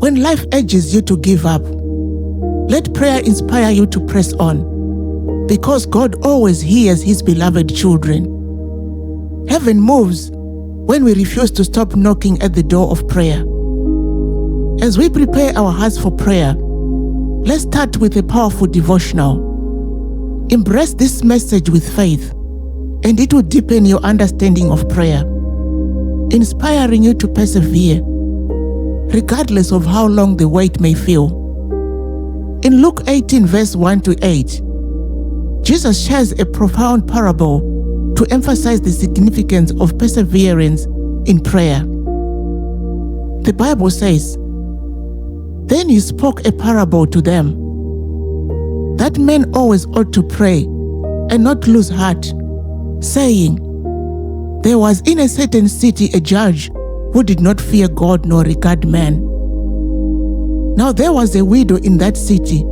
When life urges you to give up, let prayer inspire you to press on, because God always hears His beloved children. Heaven moves when we refuse to stop knocking at the door of prayer. As we prepare our hearts for prayer, let's start with a powerful devotional. Embrace this message with faith, and it will deepen your understanding of prayer, inspiring you to persevere, regardless of how long the wait may feel. In Luke 18, verse 1-8, Jesus shares a profound parable to emphasize the significance of perseverance in prayer. The Bible says, "Then he spoke a parable to them, that men always ought to pray and not lose heart, saying, There was in a certain city a judge who did not fear God nor regard man. Now there was a widow in that city.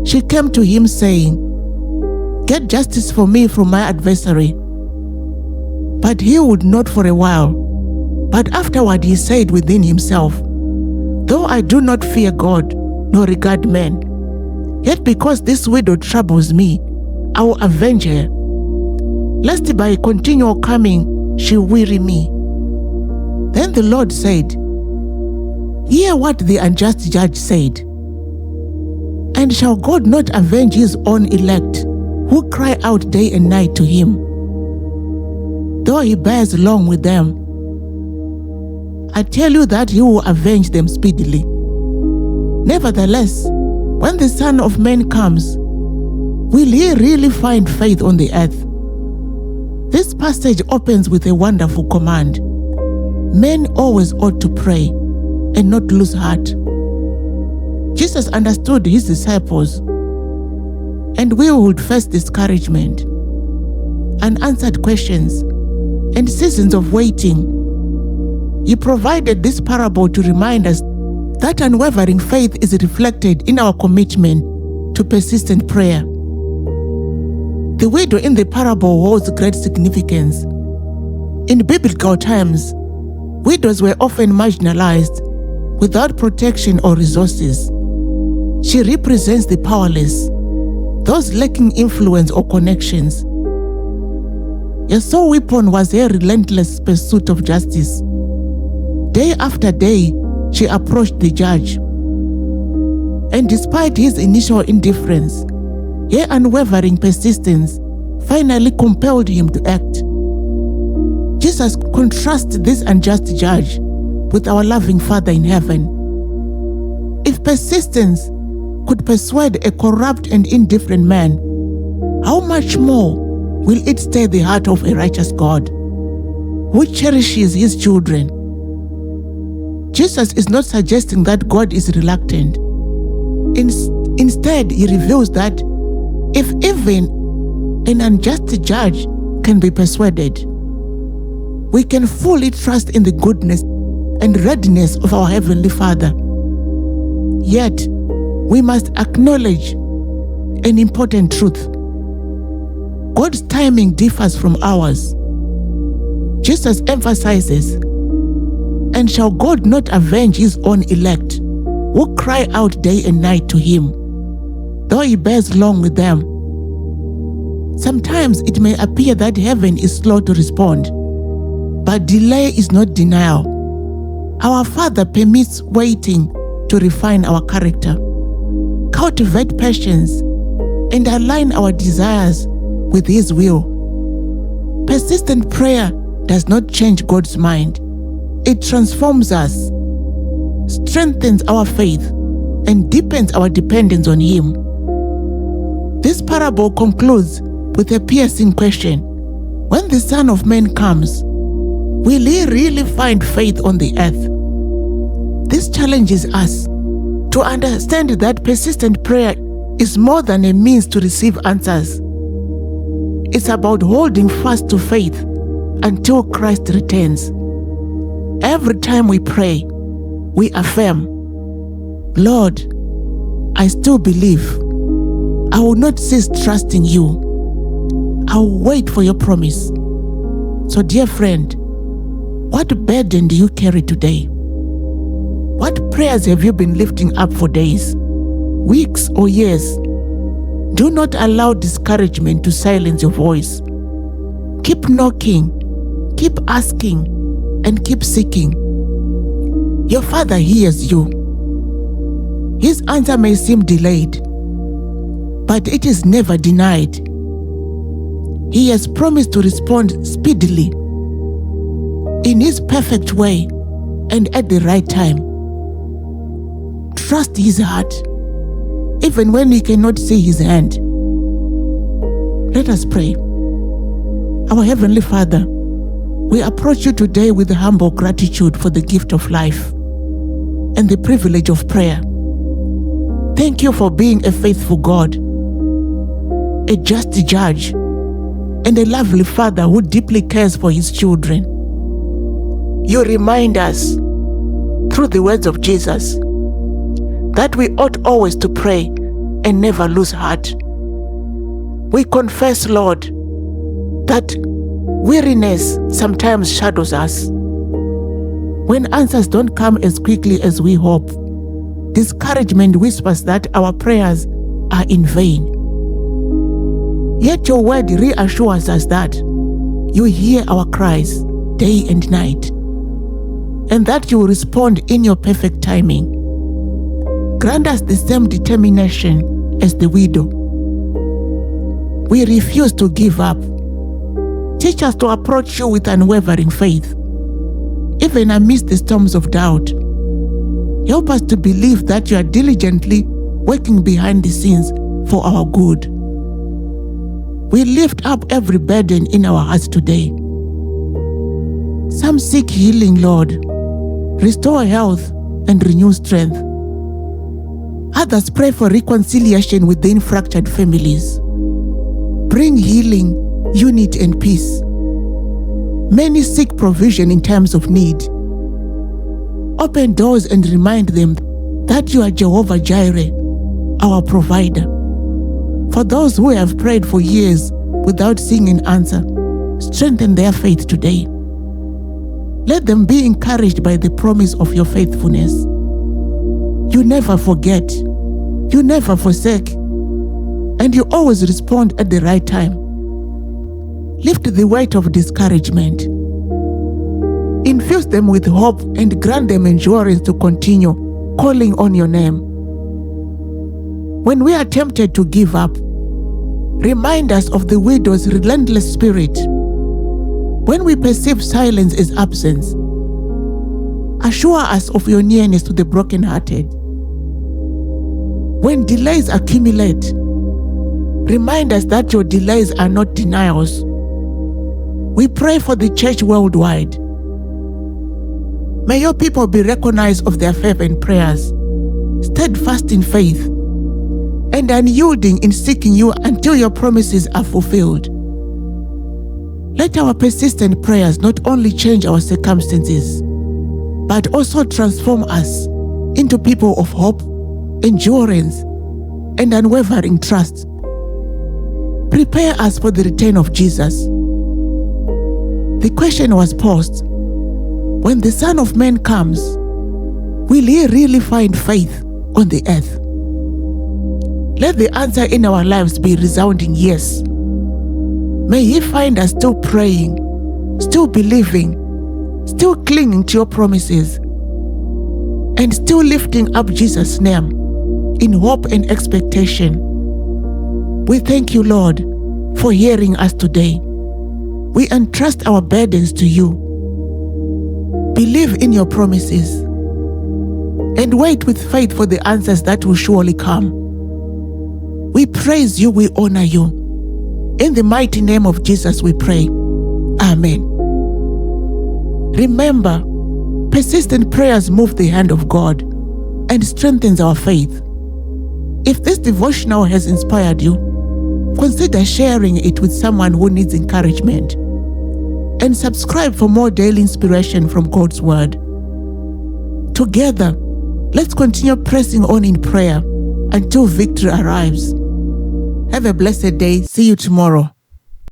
She came to him saying, Get justice for me from my adversary. But he would not for a while. But afterward he said within himself, Though I do not fear God nor regard man, yet because this widow troubles me, I will avenge her, lest by continual coming she weary me. Then the Lord said, Hear what the unjust judge said. And shall God not avenge his own elect, who cry out day and night to him, though he bears long with them? I tell you that he will avenge them speedily. Nevertheless, when the Son of Man comes, will he really find faith on the earth?" This passage opens with a wonderful command. Men always ought to pray and not lose heart. Jesus understood his disciples, and we would face discouragement, unanswered questions, and seasons of waiting. He provided this parable to remind us that unwavering faith is reflected in our commitment to persistent prayer. The widow in the parable holds great significance. In biblical times, widows were often marginalized, without protection or resources. She represents the powerless, those lacking influence or connections. Her sole weapon was her relentless pursuit of justice. Day after day, she approached the judge. And despite his initial indifference, her unwavering persistence finally compelled him to act. Jesus contrasts this unjust judge with our loving Father in heaven. If persistence could persuade a corrupt and indifferent man, how much more will it stir the heart of a righteous God who cherishes his children? Jesus is not suggesting that God is reluctant. Instead, he reveals that if even an unjust judge can be persuaded, we can fully trust in the goodness and readiness of our Heavenly Father. Yet, we must acknowledge an important truth. God's timing differs from ours. Jesus emphasizes, "And shall God not avenge his own elect, who cry out day and night to him, though he bears long with them?" Sometimes it may appear that heaven is slow to respond, but delay is not denial. Our Father permits waiting to refine our character, cultivate patience, and align our desires with His will. Persistent prayer does not change God's mind. It transforms us, strengthens our faith, and deepens our dependence on Him. This parable concludes with a piercing question. When the Son of Man comes, will He really find faith on the earth? This challenges us to understand that persistent prayer is more than a means to receive answers. It's about holding fast to faith until Christ returns. Every time we pray, we affirm, "Lord, I still believe. I will not cease trusting you. I will wait for your promise." So, dear friend, what burden do you carry today? What What prayers have you been lifting up for days, weeks, or years? Do not allow discouragement to silence your voice. Keep knocking, keep asking, and keep seeking. Your Father hears you. His answer may seem delayed, but it is never denied. He has promised to respond speedily, in His perfect way, and at the right time. Trust His heart, even when you cannot see His hand. Let us pray. Our Heavenly Father, we approach You today with humble gratitude for the gift of life and the privilege of prayer. Thank You for being a faithful God, a just judge, and a lovely Father who deeply cares for His children. You remind us, through the words of Jesus, that we ought always to pray and never lose heart. We confess, Lord, that weariness sometimes shadows us. When answers don't come as quickly as we hope, discouragement whispers that our prayers are in vain. Yet Your word reassures us that You hear our cries day and night, and that You will respond in Your perfect timing. Grant us the same determination as the widow. We refuse to give up. Teach us to approach You with unwavering faith, even amidst the storms of doubt. Help us to believe that You are diligently working behind the scenes for our good. We lift up every burden in our hearts today. Some seek healing, Lord. Restore health and renew strength. Others pray for reconciliation within fractured families. Bring healing, unity, and peace. Many seek provision in times of need. Open doors and remind them that You are Jehovah Jireh, our provider. For those who have prayed for years without seeing an answer, strengthen their faith today. Let them be encouraged by the promise of Your faithfulness. You never forget, You never forsake, and You always respond at the right time. Lift the weight of discouragement. Infuse them with hope and grant them endurance to continue calling on Your name. When we are tempted to give up, remind us of the widow's relentless spirit. When we perceive silence as absence, assure us of Your nearness to the brokenhearted. When delays accumulate, remind us that Your delays are not denials. We pray for the church worldwide. May Your people be recognized of their fervent prayers, steadfast in faith, and unyielding in seeking You until Your promises are fulfilled. Let our persistent prayers not only change our circumstances, but also transform us into people of hope, endurance, and unwavering trust. Prepare us for the return of Jesus. The question was posed, when the Son of Man comes, will He really find faith on the earth? Let the answer in our lives be resounding yes. May He find us still praying, still believing, still clinging to Your promises, and still lifting up Jesus' name in hope and expectation. We thank You, Lord, for hearing us today. We entrust our burdens to You. Believe in Your promises and wait with faith for the answers that will surely come. We praise You, we honor You. In the mighty name of Jesus we pray. Amen. Remember, persistent prayers move the hand of God and strengthens our faith. If this devotional has inspired you, consider sharing it with someone who needs encouragement. And subscribe for more daily inspiration from God's Word. Together, let's continue pressing on in prayer until victory arrives. Have a blessed day. See you tomorrow.